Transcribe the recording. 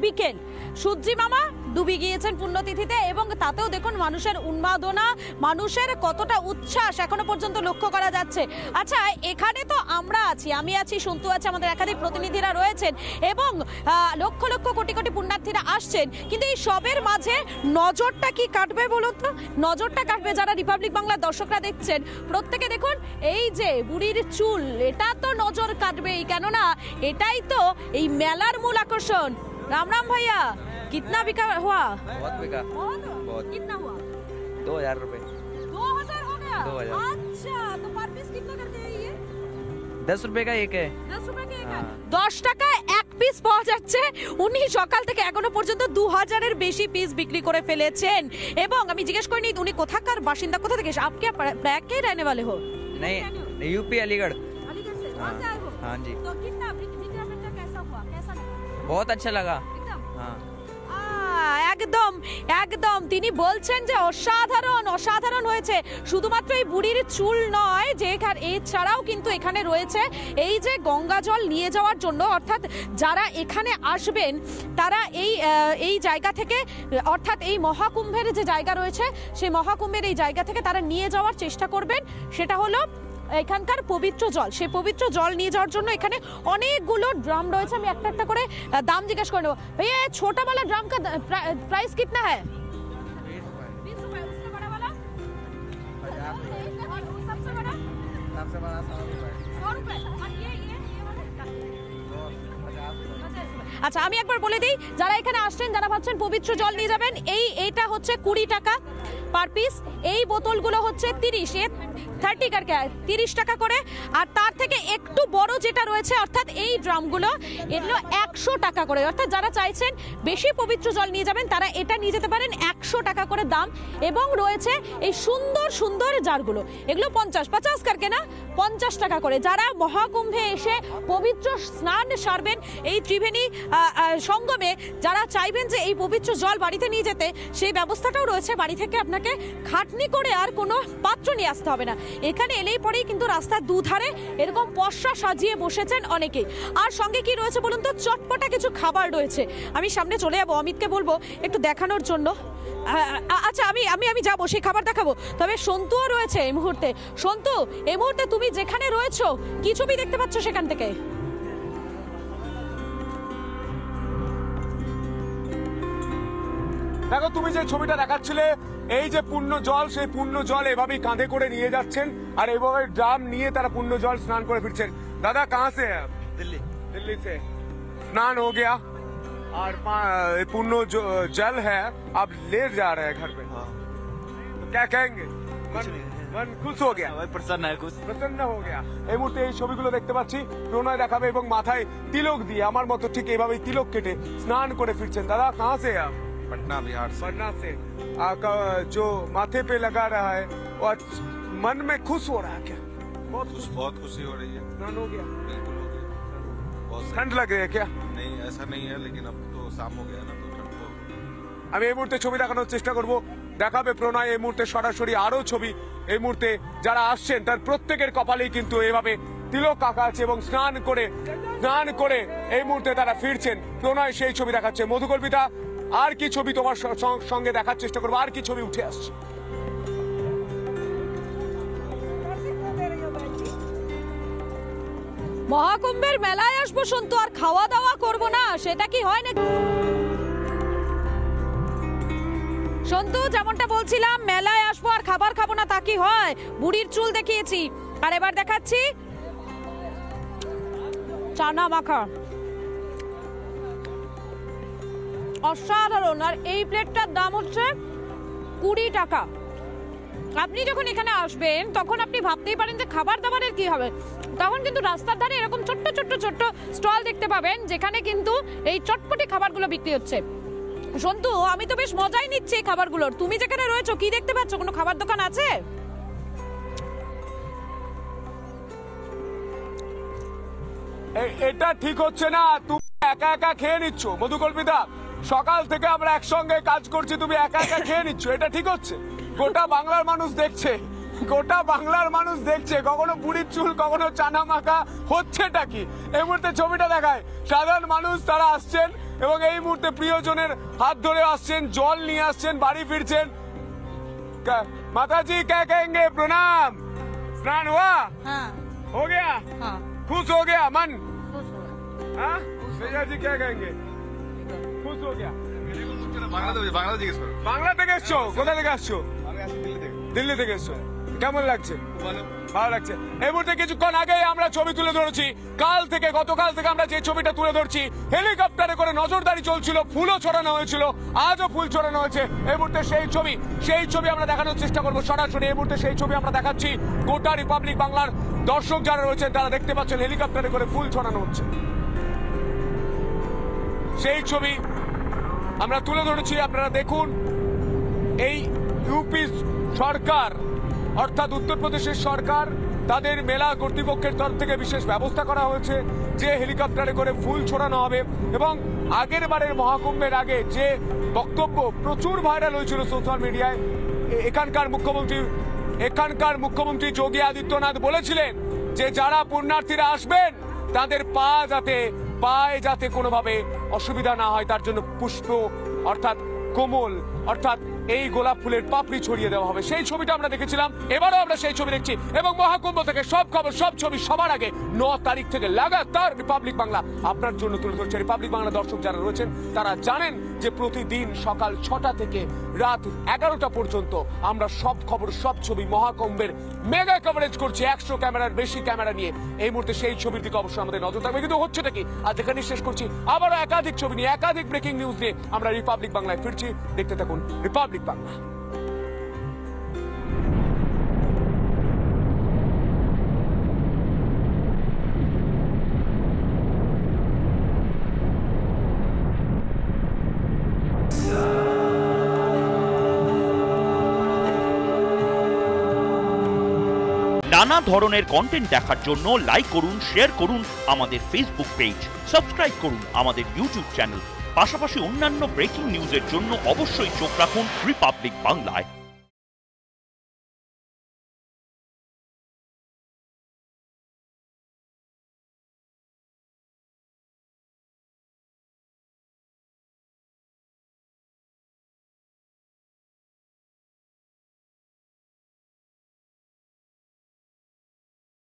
বিকেল, সূর্যি মামা ডুবে গিয়েছেন পুণ্যতিথিতে এবং তাতেও দেখুন মানুষের উন্মাদনা, মানুষের কতটা উচ্ছ্বাস এখনো পর্যন্ত লক্ষ্য করা যাচ্ছে। আচ্ছা, এখানে তো আমরা আছি, আমি আছি, সন্তু আছে, আমাদের একাধিক প্রতিনিধিরা রয়েছেন এবং লক্ষ লক্ষ কোটি কোটি পুণ্যার্থীরা আসছেন, কিন্তু এই সবের মাঝে নজরটা কি কাটবে বলুন তো? নজরটা কাটবে যারা রিপাবলিক বাংলার দর্শকরা দেখছেন, প্রত্যেকে দেখুন এই যে বুড়ির চুল, এটা তো নজর কাটবেই, কেননা এটাই তো এই মেলার মূল আকর্ষণ। राम राम भैया, कितना बिका हुआ? बहुत बिका। बहुत। कितना हुआ? 2000 रुपए। 2000 हो गया? 2000। अच्छा, तो पर पीस कितना करते हैं ये? 10 रुपए का एक है। 10 रुपए का एक है। 10 টাকা এক পিস পাওয়া যাচ্ছে। উনি সকাল থেকে এখনো পর্যন্ত 2000 এর বেশি পিস বিক্রি করে ফেলেছেন এবং আমি জিজ্ঞেস করিনি উনি কোথাকার বাসিন্দা, কোথা থেকে? आप क्या प्रयाग के रहने वाले हो? नहीं, यूपी अलीगढ़। अलीगढ़ से? वहाँ से आए हो? हाँ जी। तो कितना बिक्रा बिक्रा कैसा हुआ? कैसा लगा? बहुत अच्छा लगा। एकदम? हाँ। একদম একদম, তিনি বলছেন যে অসাধারণ অসাধারণ হয়েছে। শুধুমাত্র এই বুড়ির চুল নয়, যে এছাড়াও কিন্তু এখানে রয়েছে এই যে গঙ্গা জল নিয়ে যাওয়ার জন্য, অর্থাৎ যারা এখানে আসবেন তারা এই জায়গা থেকে, অর্থাৎ এই মহাকুম্ভের যে জায়গা রয়েছে সেই মহাকুম্ভের এই জায়গা থেকে তারা নিয়ে যাওয়ার চেষ্টা করবেন। সেটা হলো এখানকার পবিত্র জল, সেই পবিত্র জল নিয়ে যাওয়ার জন্য এখানে অনেকগুলো ড্রাম রয়েছে। আমি একটা একটা করে দাম জিজ্ঞেস করে নেবো। ভাইয়া ছোটা वाला ड्राम का प्राइस कितना है? 20 रुपए। उससे बड़ा वाला 50। और सबसे बड़ा 100 रुपए। 100 रुपए। और ये वाला 50। আচ্ছা, আমি একবার বলে দিই, যারা এখানে আসছেন, যারা ভাবছেন পবিত্র জল নিয়ে যাবেন, এইটা হচ্ছে 20 টাকা পার পিস। এই বোতলগুলো হচ্ছে 30 करके 30 টাকা করে। আর তার থেকে একটু বড় যেটা রয়েছে, অর্থাৎ এই ড্রামগুলো, এগুলো 100 টাকা করে। অর্থাৎ যারা চাইছেন বেশি পবিত্র জল নিয়ে যাবেন তারা এটা নিয়ে যেতে পারেন, 100 টাকা করে দাম। এবং রয়েছে এই সুন্দর সুন্দর জারগুলো, এগুলো 50 करके না, 50 টাকা করে। যারা মহাকুম্ভে এসে পবিত্র স্নান সারবেন এই ত্রিবেণী সঙ্গমে, যারা চাইবেন যে এই পবিত্র জল বাড়িতে নিয়ে যেতে, সেই ব্যবস্থাটাও রয়েছে। বাড়ি থেকে আপনাকে খাটনি করে আর কোনো পাত্র নিয়ে আসতে হবে না। এখানে এলেই পরেই কিন্তু রাস্তার দুধারে এরকম পসরা সাজিয়ে বসেছেন অনেকেই। আর সঙ্গে কি রয়েছে বলুন তো? চটপটা কিছু খাবার রয়েছে। আমি সামনে চলে যাবো, অমিতকে বলবো একটু দেখানোর জন্য। আচ্ছা, আমি যাবো, সেই খাবার দেখাবো। তবে সন্তুও রয়েছে এই মুহূর্তে। সন্তু, এই মুহূর্তে তুমি যেখানে রয়েছো, কি ছবি দেখতে পাচ্ছ সেখান থেকে? দেখো, তুমি যে ছবিটা দেখাচ্ছিলে, এই যে পূর্ণ জল, সেই পূর্ণ জল এভাবেই কাঁধে করে নিয়ে যাচ্ছেন আর এভাবে ড্রাম নিয়ে তারা পূর্ণ জল স্নান করে ফিরছেন। দাদা, কাহা সে হ্যায়? दिल्ली। दिल्ली से। स्नान हो गया और पूर्ण जो जल है अब ले जा रहे हैं घर पे। हाँ। तो क्या कहेंगे? मन खुश हो गया? प्रसन्न है, खुश। প্রসন্ন হয়ে গেয়া। এই মুহূর্তে এই ছবিগুলো দেখতে পাচ্ছি, প্রণয় দেখাবে এবং মাথায় তিলক দিয়ে আমার মতো ঠিক এইভাবেই তিলক কেটে স্নান করে ফিরছেন। দাদা, কাহা সে হ্যায়? पटना, बिहार से। पटना से। जो माथे पे लगा रहा है वो मन में खुश हो रहा है क्या? बहुत खुशी हो रही है। स्नान हो गया? बिल्कुल हो गया। बहुत ठंड लग रही है क्या? नहीं, ऐसा नहीं है, लेकिन अब तो शाम हो गया ना, तो ठंड तो আমি এই মুহূর্তে ছবি দেখানোর চেষ্টা করব, দেখাবে প্রণয় এই মুহূর্তে সরাসরি আরো ছবি। এই মুহূর্তে যারা আসছেন তার প্রত্যেকের কপালেই কিন্তু এভাবে তিলক আঁকা আছে এবং স্নান করে এই মুহূর্তে তারা ফিরছেন। প্রণয় সেই ছবি দেখাচ্ছে। মধুকল্পিতা, আর কি ছবি তোমার সঙ্গে দেখার চেষ্টা করবো? আর কি ছবি উঠে আসছে? মহাকুম্ভের মেলায় আসবো সন্তু, আর খাওয়া দাওয়া করবো না, সেটা কি হয় না? সন্তু, যেমনটা বলছিলাম, মেলায় আসবো আর খাবার খাবো না, তা কি হয়? বুড়ির চুল দেখিয়েছি, আর এবার দেখাচ্ছি চানা মাখা, অসাধারণ। আর এই প্লেটটার দাম হচ্ছে 20 টাকা। আপনি যখন এখানে আসবেন তখন আপনি ভাবতেই পারেন যে খাবার দাবারের কি হবে, তখন কিন্তু রাস্তার ধারে এরকম ছোট্ট ছোট্ট ছোট্ট স্টল দেখতে পাবেন, যেখানে কিন্তু এই চটপটি খাবারগুলো বিক্রি হচ্ছে। সন্তু, আমি তো বেশ মজাই নিচ্ছি এই খাবারগুলোর। তুমি যেখানে রয়েছো কি দেখতে পাচ্ছ? কোনো খাবার দোকান আছে? এটা ঠিক হচ্ছে না, তুমি একা একা খেয়ে নিচ্ছ। মধুকল্পিতা, সকাল থেকে আমরা একসঙ্গে কাজ করছি, তুমি একা একা খেয়ে নিচ্ছ, এটা ঠিক হচ্ছে? গোটা বাংলার মানুষ দেখছে, গোটা বাংলার মানুষ দেখছে, কখনো বুড়ির চুল, কখনো চানা মাখা, হচ্ছেটা কি? এই মুহূর্তে ছবিটা দেখায়, সাধারণ মানুষ তারা আসছেন এবং এই মুহূর্তে প্রিয়জনের হাত ধরে আসছেন, জল নিয়ে আসছেন, বাড়ি ফিরছেন। माताजी क्या कहेंगे? प्रणाम। स्नान हुआ? हाँ हो गया? हाँ खुश हो गया मन? खुश हुआ हाँ? भैया जी क्या कहेंगे? खुश हो गया? বাংলা জিজ্ঞেস করো। বাংলা থেকে এসছো? কোথা থেকে আসছো? আমি আসছি দিল্লি থেকে। দিল্লি থেকে এসছো। কেমন লাগছে? ভালো। ভালো লাগছে। এই মুহূর্তে কিছুক্ষণ আগে আমরা ছবি তুলে ধরেছি, গতকাল থেকে আমরা যে ছবিটা তুলে ধরছি, হেলিকপ্টারে করে নজরদারি চলছিল, ফুলও ছড়ানো হয়েছিল, আজও ফুল ছড়ানো হয়েছে। এই মুহূর্তে সেই ছবি আমরা দেখানোর চেষ্টা করবো সরাসরি। এই মুহূর্তে সেই ছবি আমরা দেখাচ্ছি। গোটা রিপাবলিক বাংলার দর্শক যারা রয়েছেন তারা দেখতে পাচ্ছেন হেলিকপ্টারে করে ফুল ছড়ানো হচ্ছে। সেই ছবি আমরা তুলে ধরেছি, আপনারা দেখুন। এই ইউপি সরকার অর্থাৎ উত্তরপ্রদেশের সরকার, তাদের মেলা কর্তৃপক্ষের তরফ থেকে বিশেষ ব্যবস্থা করা হয়েছে যে হেলিকপ্টারে করে ফুল ছড়ানো হবে। এবং আগের বারের মহাকুম্ভের আগে যে বক্তব্য প্রচুর ভাইরাল হয়েছিল সোশ্যাল মিডিয়ায়, এখানকার মুখ্যমন্ত্রী যোগী আদিত্যনাথ বলেছিলেন যে যারা পুণ্যার্থীরা আসবেন তাদের পায়ে যাতে কোনোভাবে অসুবিধা না হয় তার জন্য পুষ্প অর্থাৎ কোমল অর্থাৎ এই গোলাপ ফুলের পাপড়ি ছড়িয়ে দেওয়া হবে। সেই ছবিটা আমরা দেখেছিলাম, এবারও আমরা সেই ছবি দেখছি। এবং মহাকুম্ভ থেকে সব খবর, সব ছবি সবার আগে 9 তারিখ থেকে লাগাতার রিপাবলিক বাংলা আপনার জন্য তুলে ধরছে। রিপাবলিক বাংলা দর্শক যারা রয়েছেন তারা জানেন যে প্রতিদিন সকাল 6টা থেকে রাত 11টা পর্যন্ত আমরা সব খবর, সব ছবি, মহাকুম্ভের মেগা কভারেজ করছি 100 ক্যামেরার বেশি ক্যামেরা নিয়ে। এই মুহূর্তে সেই ছবির দিকে অবশ্যই আমাদের নজর থাকবে। কিন্তু হচ্ছেটা কি, আজ এখানে শেষ করছি। আবারও একাধিক ছবি নিয়ে, একাধিক ব্রেকিং নিউজ নিয়ে আমরা রিপাবলিক বাংলায় ফিরছি। দেখতে থাকুন রিপাবলিক বাংলা। নানা ধরনের কন্টেন্ট দেখার জন্য লাইক করুন, শেয়ার করুন আমাদের ফেসবুক পেজ, সাবস্ক্রাইব করুন আমাদের ইউটিউব চ্যানেল। পাশাপাশি অন্যান্য ব্রেকিং নিউজের জন্য অবশ্যই চোখ রাখুন রিপাবলিক বাংলায়।